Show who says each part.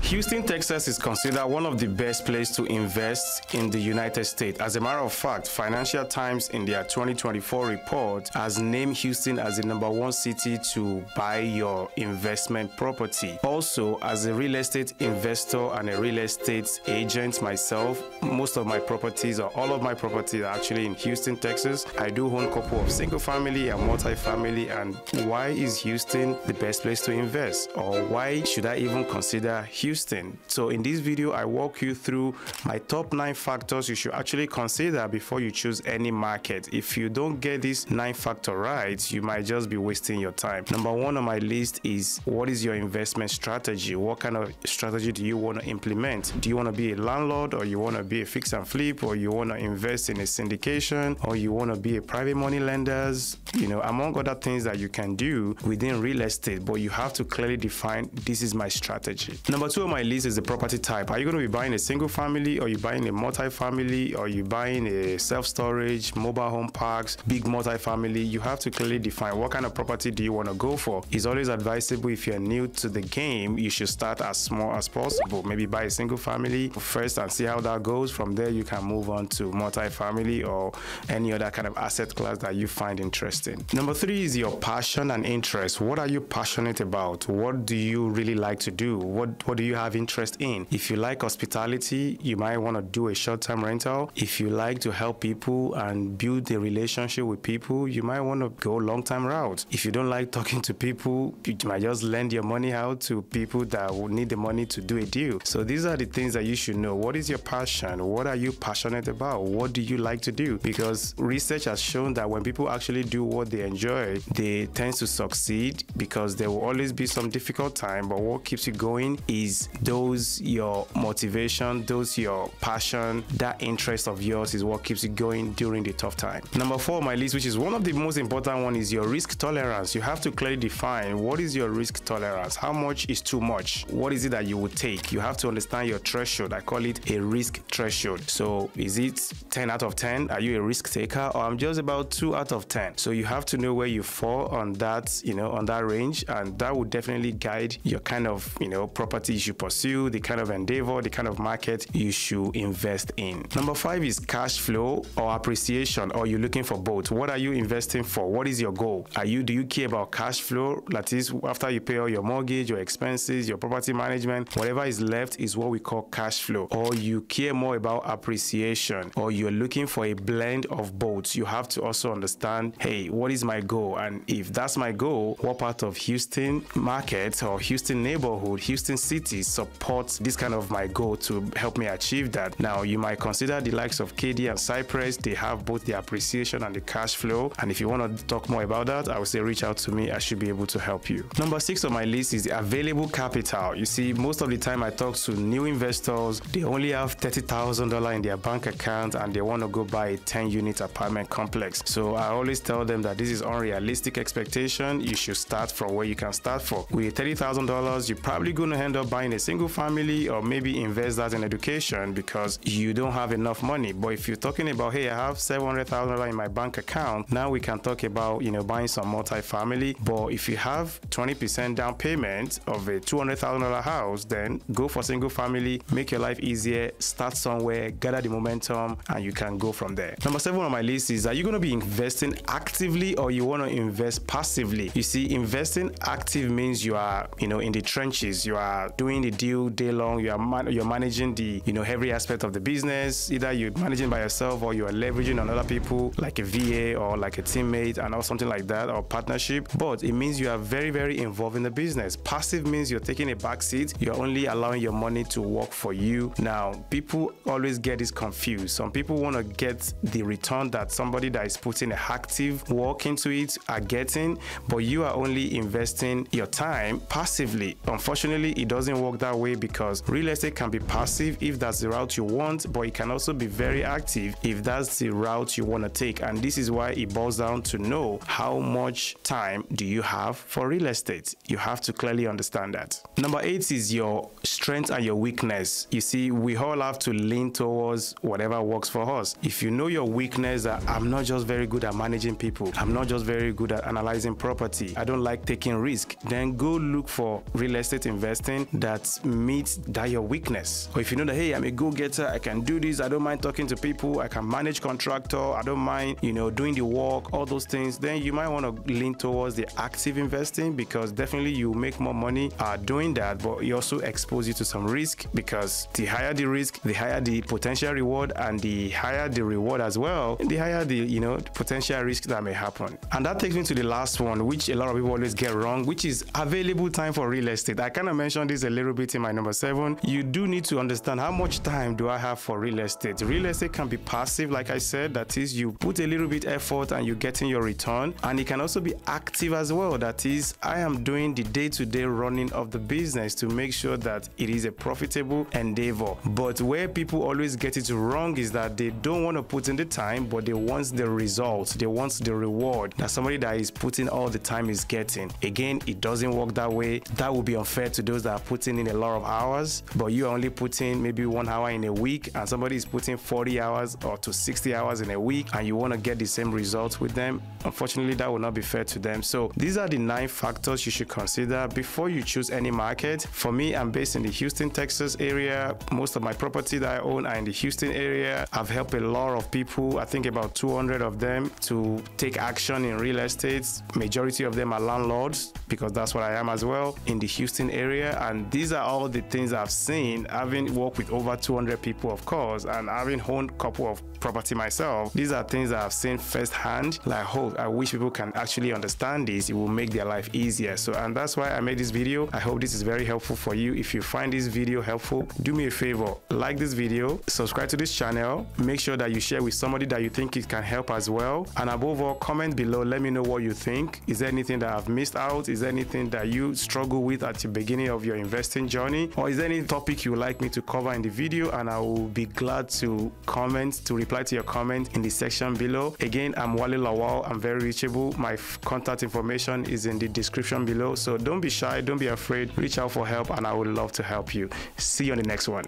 Speaker 1: Houston, Texas is considered one of the best places to invest in the United States. As a matter of fact, Financial Times in their 2024 report has named Houston as the #1 city to buy your investment property. Also, as a real estate investor and a real estate agent myself, most of my properties or all of my properties are actually in Houston, Texas. I do own a couple of single family and multi-family. And why is Houston the best place to invest? Or why should I even consider Houston? So in this video, I walk you through my top 9 factors you should actually consider before you choose any market. If you don't get this 9 factor right, you might just be wasting your time. #1 on my list is, what is your investment strategy? What kind of strategy do you want to implement? Do you want to be a landlord, or you want to be a fix and flip, or you want to invest in a syndication, or you want to be a private money lenders? You know, among other things that you can do within real estate, but you have to clearly define, this is my strategy. #2 on my list is the property type. Are you going to be buying a single family, or you buying a multi-family, or you buying a self-storage, mobile home parks, big multi-family? You have to clearly define what kind of property do you want to go for. It's always advisable, if you're new to the game, you should start as small as possible. Maybe buy a single family first and see how that goes. From there, you can move on to multi-family or any other kind of asset class that you find interesting. #3 is your passion and interest. What are you passionate about? What do you really like to do? What do you have interest in? If you like hospitality, you might want to do a short-term rental. If you like to help people and build a relationship with people, you might want to go long-term route. If you don't like talking to people, you might just lend your money out to people that will need the money to do a deal. So these are the things that you should know. What is your passion? What are you passionate about? What do you like to do? Because research has shown that when people actually do what they enjoy, they tend to succeed, because there will always be some difficult time, but what keeps you going is those your motivation, those your passion, that interest of yours is what keeps you going during the tough time. #4 on my list, which is one of the most important one, is your risk tolerance. You have to clearly define, what is your risk tolerance? How much is too much? What is it that you would take? You have to understand your threshold. I call it a risk threshold. So is it 10 out of 10? Are you a risk taker, or I'm just about 2 out of 10? So you have to know where you fall on that, on that range, and that will definitely guide your kind of, property you should pursue, the kind of endeavor, the kind of market you should invest in. #5 is cash flow or appreciation, or you're looking for both. What are you investing for? What is your goal? Do you care about cash flow? That is, after you pay all your mortgage, your expenses, your property management, whatever is left is what we call cash flow. Or you care more about appreciation, or you're looking for a blend of both. You have to also understand, hey, what is my goal? And if that's my goal, what part of Houston market or Houston neighborhood, Houston city supports this kind of my goal to help me achieve that? Now, you might consider the likes of KD and Cypress. They have both the appreciation and the cash flow. And if you want to talk more about that, I would say reach out to me. I should be able to help you. #6 on my list is the available capital. You see, most of the time I talk to new investors, they only have $30,000 in their bank account and they want to go buy a 10-unit apartment complex. So I always tell them that this is unrealistic expectation. You should start from where you can start from. With $30,000, you're probably going to end up buying a single family, or maybe invest that in education, because you don't have enough money. But if you're talking about, hey, I have $700,000 in my bank account, now we can talk about, buying some multi-family. But if you have 20% down payment of a $200,000 house, then go for single family, make your life easier, start somewhere, gather the momentum, and you can go from there. #7 on my list is, are you going to be investing actively, or you want to invest passively? You see, investing active means you are, in the trenches. You are doing the deal day long. You're managing the, every aspect of the business. Either you're managing by yourself, or you are leveraging on other people, like a VA or like a teammate, and or something like that, or partnership. But it means you are very, very involved in the business. Passive means you're taking a back seat. You're only allowing your money to work for you. Now, people always get this confused. Some people want to get the return that somebody that is putting an active work into it are getting, but you are only investing your time passively. Unfortunately, it doesn't work that way, because real estate can be passive if that's the route you want, but it can also be very active if that's the route you want to take. And this is why it boils down to know how much time do you have for real estate. You have to clearly understand that. #8 is your strength and your weakness. You see, we all have to lean towards whatever works for us. If you know your weakness, that I'm not just very good at managing people, I'm not just very good at analyzing property, I don't like taking risk, then go look for real estate investing that that meets that your weakness. Or if you know that, hey, I'm a go-getter, I can do this, I don't mind talking to people, I can manage contractor, I don't mind, doing the work, all those things, then you might want to lean towards the active investing, because definitely you make more money doing that, but it also exposes you to some risk, because the higher the risk, the higher the potential reward, and the higher the reward as well, the higher the potential risk that may happen. And that takes me to the last one, which a lot of people always get wrong, which is available time for real estate. I kind of mentioned this a little bit in my number 7. You do need to understand how much time do I have for real estate. Real estate can be passive, like I said, that is, you put a little bit effort and you're getting your return, and it can also be active as well, that is, I am doing the day-to-day running of the business to make sure that it is a profitable endeavor. But where people always get it wrong is that they don't want to put in the time, but they want the results, they want the reward that somebody that is putting all the time is getting. Again, it doesn't work that way. That would be unfair to those that are putting in a lot of hours, but you are only putting maybe 1 hour in a week, and somebody is putting 40 hours or to 60 hours in a week, and you want to get the same results with them. Unfortunately, that will not be fair to them. So these are the 9 factors you should consider before you choose any market. For me, I'm based in the Houston, Texas area. Most of my property that I own are in the Houston area. I've helped a lot of people, I think about 200 of them, to take action in real estate. Majority of them are landlords, because that's what I am as well, in the Houston area. And these are all the things I've seen, having worked with over 200 people, of course, and having owned a couple of property myself. These are things that I've seen firsthand. Like, I wish people can actually understand this. It will make their life easier. So, and that's why I made this video. I hope this is very helpful for you. If you find this video helpful, do me a favor, like this video, subscribe to this channel, make sure that you share with somebody that you think it can help as well, and above all, comment below, let me know what you think. Is there anything that I've missed out? Is there anything that you struggle with at the beginning of your investing journey? Or is there any topic you would like me to cover in the video? And I will be glad to reply to your comment in the section below. Again, I'm Wale Lawal. I'm very reachable. My contact information is in the description below. So don't be shy, don't be afraid. Reach out for help, and I would love to help you. See you on the next one.